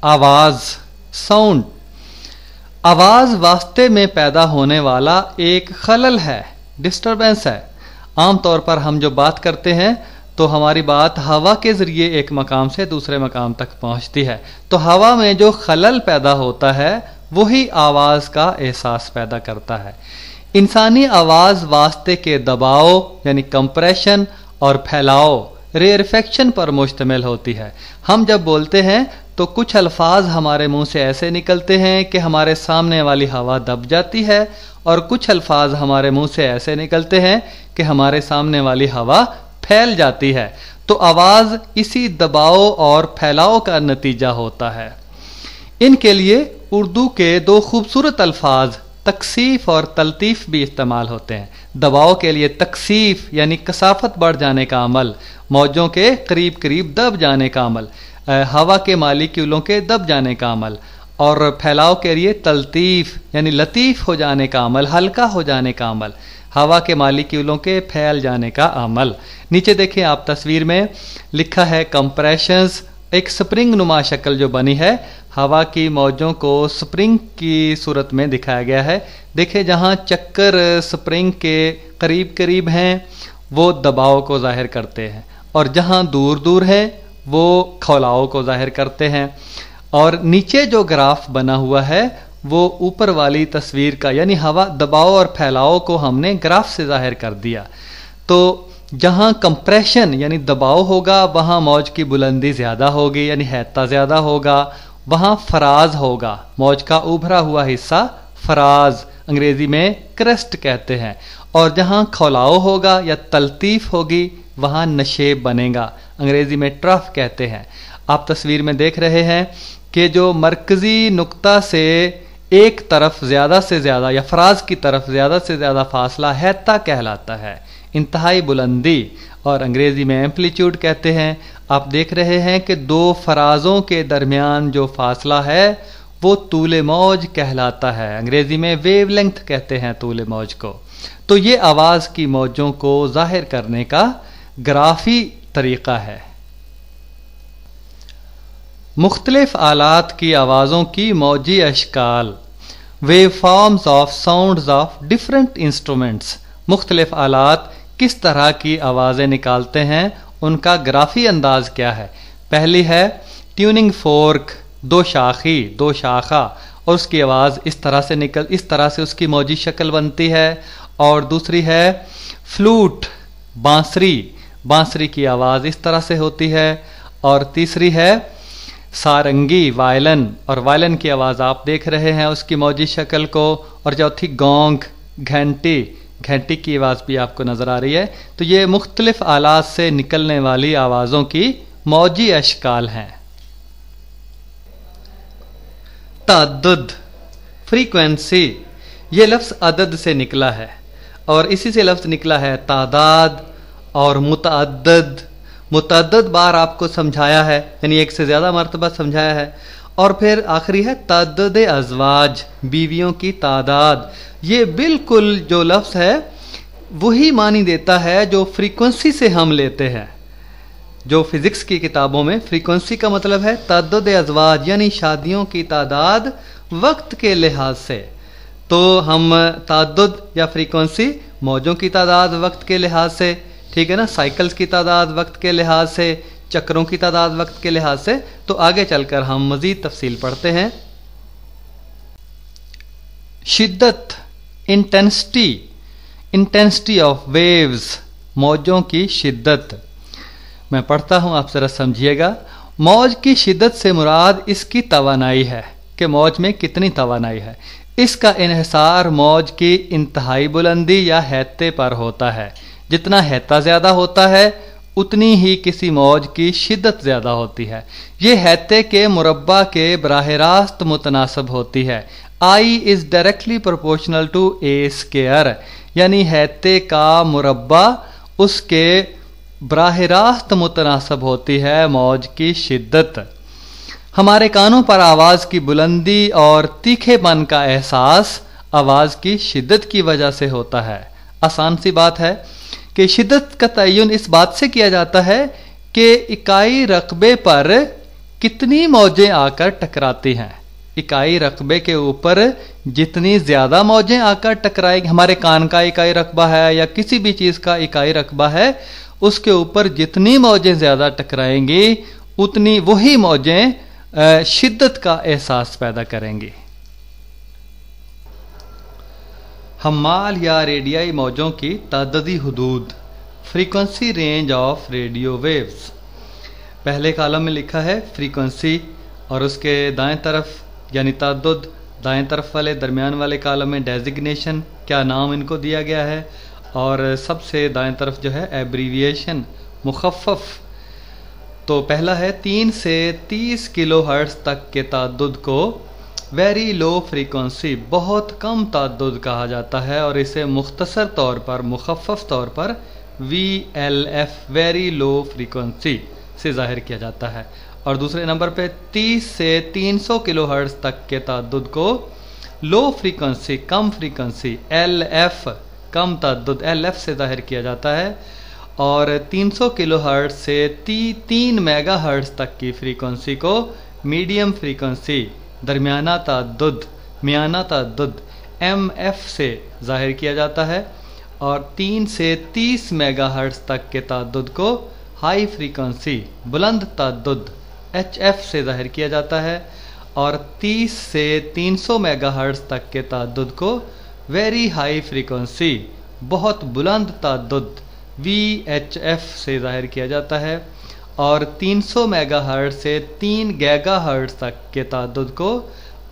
आवाज, साउंड। आवाज वास्ते में पैदा होने वाला एक खलल है, डिस्टरबेंस है। आमतौर पर हम जो बात करते हैं तो हमारी बात हवा के ज़रिए एक मकाम से दूसरे मकाम तक पहुंचती है, तो हवा में जो खलल पैदा होता है वही आवाज़ का एहसास पैदा करता है। इंसानी आवाज़ वास्ते के दबाव यानी कंप्रेशन और फैलाव रेयरफेक्शन पर मुश्तमिल होती है। हम जब बोलते हैं तो कुछ अल्फाज हमारे मुंह से ऐसे निकलते हैं कि हमारे सामने वाली हवा दब जाती है, और कुछ अल्फाज हमारे मुंह से ऐसे निकलते हैं कि हमारे सामने वाली हवा फैल जाती है। तो आवाज़ इसी दबाव और फैलाव का नतीजा होता है। इनके लिए उर्दू के दो खूबसूरत अल्फाज तकसीफ और तलतीफ़ भी इस्तेमाल होते हैं। दबाव के लिए तकसीफ यानी कसाफत बढ़ जाने का अमल, मौजों के करीब करीब दब जाने का अमल, हवा के मालिक्यूलों के दब जाने का अमल, और फैलाव के लिए तलतीफ़ यानी लतीफ़ हो जाने का अमल, हल्का हो जाने का अमल, हवा के मालिक्यूलों के फैल जाने का अमल। नीचे देखें आप तस्वीर में लिखा है कंप्रेशंस, एक स्प्रिंग नुमा शक्ल जो बनी है, हवा की मौजों को स्प्रिंग की सूरत में दिखाया गया है। देखिए जहाँ चक्कर स्प्रिंग के करीब करीब हैं वो दबाव को जाहिर करते हैं, और जहाँ दूर दूर है वो खौलाव को जाहिर करते हैं। और नीचे जो ग्राफ बना हुआ है वो ऊपर वाली तस्वीर का यानी हवा दबाव और फैलाव को हमने ग्राफ से जाहिर कर दिया। तो जहाँ कंप्रेशन यानी दबाव होगा वहाँ मौज की बुलंदी ज़्यादा होगी यानी हैता ज़्यादा होगा, वहाँ फराज होगा, मौज का उभरा हुआ हिस्सा फराज अंग्रेज़ी में क्रेस्ट कहते हैं। और जहाँ खौलाव होगा या तलतीफ़ होगी वहाँ नशेब बनेगा, अंग्रेज़ी में ट्रफ कहते हैं। आप तस्वीर में देख रहे हैं कि जो मरकज़ी नुक्ता से एक तरफ ज़्यादा से ज़्यादा या फराज की तरफ ज़्यादा से ज़्यादा फासला हैता कहलाता है, इंतहाई बुलंदी, और अंग्रेज़ी में एम्पलीट्यूड कहते हैं। आप देख रहे हैं कि दो फराजों के दरमियान जो फासला है वो तूल मौज कहलाता है, अंग्रेज़ी में वेव लेंथ कहते हैं तूल मौज को। तो ये आवाज़ की मौजों को जाहिर करने का ग्राफी तरीक़ा है। मुख्तलिफ आलात की आवाज़ों की मौजी अशकाल, wave forms of sounds of different instruments. मुख्तलिफ आलात किस तरह की आवाज़ें निकालते हैं, उनका ग्राफी अंदाज क्या है। पहली है ट्यूनिंग फोर्क, दो शाखी, दो शाखा, और उसकी आवाज़ इस तरह से उसकी मौजी शक्ल बनती है। और दूसरी है फ्लूट, बांसुरी, बांसुरी की आवाज़ इस तरह से होती है। और तीसरी है सारंगी, वायलन, और वायलन की आवाज़ आप देख रहे हैं उसकी मौजी शक्ल को। और चौथी गोंग, घंटी, घंटी की आवाज़ भी आपको नज़र आ रही है। तो ये मुख्तलिफ आलात से निकलने वाली आवाज़ों की मौजी अशकाल हैं। तअद्दुद, फ्रीक्वेंसी, ये लफ्ज़ अदद से निकला है और इसी से लफ्ज़ निकला है तादाद और मुतअद्दिद। मुतअद्दिद बार आपको समझाया है यानी एक से ज़्यादा मरतबा समझाया है। और फिर आखिरी है तअद्दुद अज़वाज, बीवियों की तादाद। ये बिल्कुल जो लफ्ज़ है वही मानी देता है जो फ्रीक्वेंसी से हम लेते हैं। जो फिज़िक्स की किताबों में फ्रीक्वेंसी का मतलब है तअद्दुद अज़वाज यानी शादियों की तादाद वक्त के लिहाज से। तो हम तअद्दुद या फ्रीक्वेंसी मौजों की तादाद वक्त के लिहाज से, ठीक है ना, साइकिल्स की तादाद वक्त के लिहाज से, चक्रों की तादाद वक्त के लिहाज से। तो आगे चलकर हम मज़ीद तफसील पढ़ते हैं। शिद्दत, इंटेंसिटी, इंटेंसिटी ऑफ वेव्स, मौजों की शिद्दत। मैं पढ़ता हूं, आप जरा समझिएगा। मौज की शिद्दत से मुराद इसकी तवानाई है कि मौज में कितनी तवानाई है। इसका इन्हिसार मौज की इंतहाई बुलंदी या हैते पर होता है। जितना हैता ज़्यादा होता है उतनी ही किसी मौज की शिद्दत ज़्यादा होती है। ये हैते के मुरब्बा के बराह रास्त मुतनासब होती है। I is directly proportional to a square, यानी हैते का मुरब्बा उसके बराह रास्त मुतनासब होती है मौज की शिद्दत। हमारे कानों पर आवाज़ की बुलंदी और तीखेपन का एहसास आवाज़ की शिद्दत की वजह से होता है। आसान सी बात है कि शिद्दत का तयन इस बात से किया जाता है कि इकाई रकबे पर कितनी मौजें आकर टकराती हैं। इकाई रकबे के ऊपर जितनी ज्यादा मौजें आकर टकराएगी, हमारे कान का इकाई रकबा है या किसी भी चीज का इकाई रकबा है, उसके ऊपर जितनी मौजें ज्यादा टकराएंगी उतनी वही मौजें शिद्दत का एहसास पैदा करेंगी। हम्माल या रेडियाई मौजों की ताददी हुदूद, frequency range of radio waves. पहले कॉलम में लिखा है फ्रीक्वेंसी और उसके दाएं तरफ यानी तादुद, दाएं तरफ वाले दरमियान वाले कॉलम में डेजिग्नेशन, क्या नाम इनको दिया गया है, और सबसे दाएं तरफ जो है एब्रीविएशन, मुखफ़फ़। तो पहला है 3 से 30 किलोहर्ट्ज़ तक के तादुद को वेरी लो फ्रीक्वेंसी, बहुत कम तादुद कहा जाता है और इसे मुख्तसर तौर पर, मुखफ़फ़ तौर पर VLF, वेरी लो फ्रीक्वेंसी से जाहिर किया जाता है। और दूसरे नंबर पे 30 से 300 किलोहर्ट्ज़ तक के तादुद को लो फ्रीक्वेंसी, कम फ्रीक्वेंसी, LF, कम तादुद, LF से जाहिर किया जाता है। और 300 किलोहर्ट्ज़ से 3 मेगाहर्ट्ज़ तक की फ्रीक्वेंसी को मीडियम फ्रीक्वेंसी, दरमियाना तादुद, मियाना तादुद, MF से जाहिर किया जाता है। और 3 से 30 मेगाहर्ट्ज़ तक के तादुद को हाई फ्रीक्वेंसी, बुलंद तादुद, HF से जाहिर किया जाता है। और 30 से 300 मेगाहर्ट्ज़ तक के तादुद को वेरी हाई फ्रीक्वेंसी, बहुत बुलंद तादुद, VHF से जाहिर किया जाता है। और 300 मेगाहर्ट्ज़ से 3 गीगाहर्ट्ज़ तक के तादुद को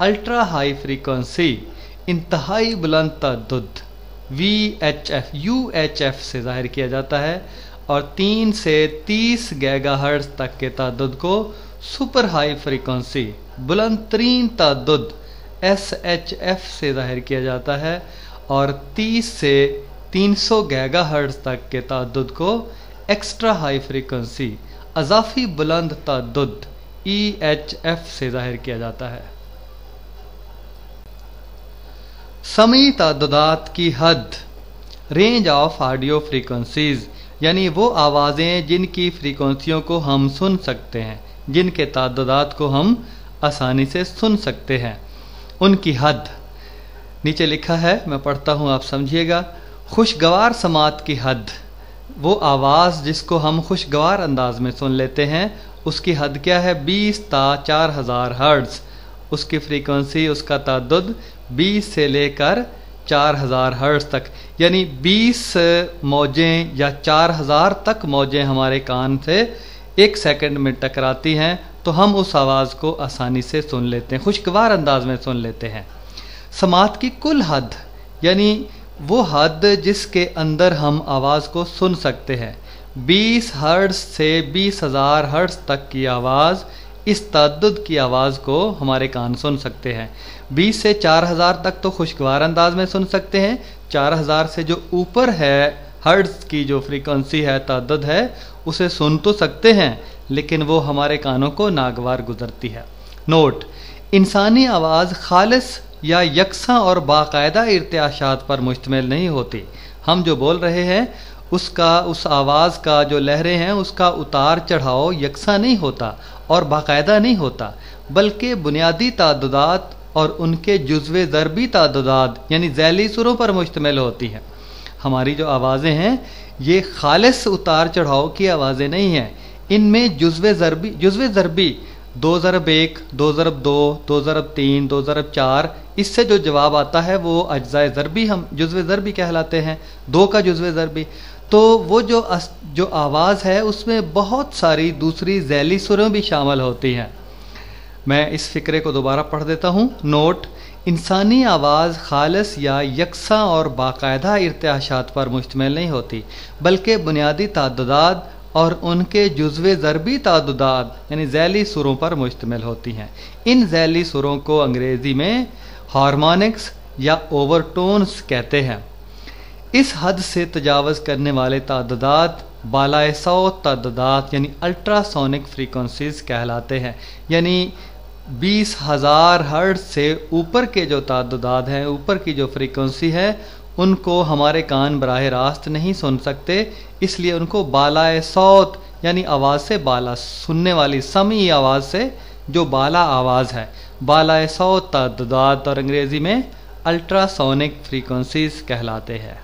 अल्ट्रा हाई फ्रीक्वेंसी, इंतहाई बुलंद तादुद, VHF, UHF से जाहिर किया जाता है। और 3 से 30 गीगाहर्ट्ज़ तक के तादुद को सुपर हाई फ्रीक्वेंसी, बुलंद तरीन तादुद, SHF से जाहिर किया जाता है। और 30 से 300 गीगाहर्ट्ज़ तक के तादुद को एक्स्ट्रा हाई फ्रीक्वेंसी, अज़ाफ़ी बुलंद तादुद, EHF से जाहिर किया जाता है। समी तादुदात की हद, रेंज ऑफ ऑडियो फ्रीक्वेंसीज, यानी वो आवाज़ें जिनकी फ्रीक्वेंसियों को हम सुन सकते हैं, जिनके तादाद को हम आसानी से सुन सकते हैं, उनकी हद नीचे लिखा है, मैं पढ़ता हूँ, आप समझिएगा। खुशगवार समात की हद, वो आवाज़ जिसको हम खुशगवार अंदाज में सुन लेते हैं, उसकी हद क्या है? 20 ता 4000 हर्ट्ज़। उसकी फ्रीक्वेंसी, उसका तादुद 20 से लेकर 4000 हर्ट्ज़ तक, यानी 20 मौजें या 4000 तक मौजें हमारे कान से 1 सेकंड में टकराती हैं तो हम उस आवाज़ को आसानी से सुन लेते हैं, खुशगवार अंदाज में सुन लेते हैं। समात की कुल हद, यानी वो हद जिसके अंदर हम आवाज़ को सुन सकते हैं, 20 हर्ट्ज़ से 20,000 हर्ट्ज़ तक की आवाज़, इस तादुद की आवाज़ को हमारे कान सुन सकते हैं। 20 से 4000 तक तो खुशगवार अंदाज में सुन सकते हैं। 4000 से जो ऊपर है हर्ट्ज़ की जो फ्रीक्वेंसी है, तादुद है, उसे सुन तो सकते हैं लेकिन वो हमारे कानों को नागवार गुजरती है। नोट, इंसानी आवाज़ खालिस या यकसा और बाकायदा इर्तियाशात पर मुश्तमिल नहीं होती। हम जो बोल रहे हैं उसका, उस आवाज़ का जो लहरें हैं उसका उतार चढ़ाव यकसा नहीं होता और बाकायदा नहीं होता, बल्कि बुनियादी तादुदात और उनके जुज़्वे ज़रबी तादुदात यानी ज़ैली सुरों पर मुश्तमिल होती हैं। हमारी जो आवाज़ें हैं ये खालिस उतार चढ़ाव की आवाज़ें नहीं हैं, इनमें जुज़्वे ज़रबी 2 ज़रब 1, 2 ज़रब 2, 2 ज़रब 3, 2 ज़रब 4, इससे जो जवाब आता है वो अज्ज़ाए ज़रबी, हम जुज़्वे ज़रबी कहलाते हैं, 2 का जुज़्वे ज़रबी। तो वो जो आवाज़ है उसमें बहुत सारी दूसरी ज़ैली सुरें भी शामिल होती हैं। मैं इस फ़िक्रे को दोबारा पढ़ देता हूँ। नोट, इंसानी आवाज़ खालिस या यकसा और बाकायदा इर्तियाशात पर मुश्तमिल नहीं होती, बल्कि बुनियादी तादुदात और उनके जुज़्वे ज़रबी तादुदात यानी ज़ैली सुरों पर मुश्तमिल होती हैं। इन ज़ैली सुरों को अंग्रेज़ी में हार्मोनिक्स या ओवरटोन्स कहते हैं। इस हद से तजावज़ करने वाले तादुदात बालाए सौत तादुदात यानी अल्ट्रासोनिक फ्रीक्वेंसीज़ कहलाते हैं। यानी 20,000 हर्ट्ज़ से ऊपर के जो तादुदात हैं, ऊपर की जो फ्रीक्वेंसी है, ان کو ہمارے کان براہ راست نہیں سن سکتے، اس لیے ان کو بالائے صوت یعنی آواز سے بالا، سننے والی سمعی آواز سے جو بالا آواز ہے، بالائے صوت تعداد اور انگریزی میں الٹرا سونک فریکوینسیز کہلاتے ہیں۔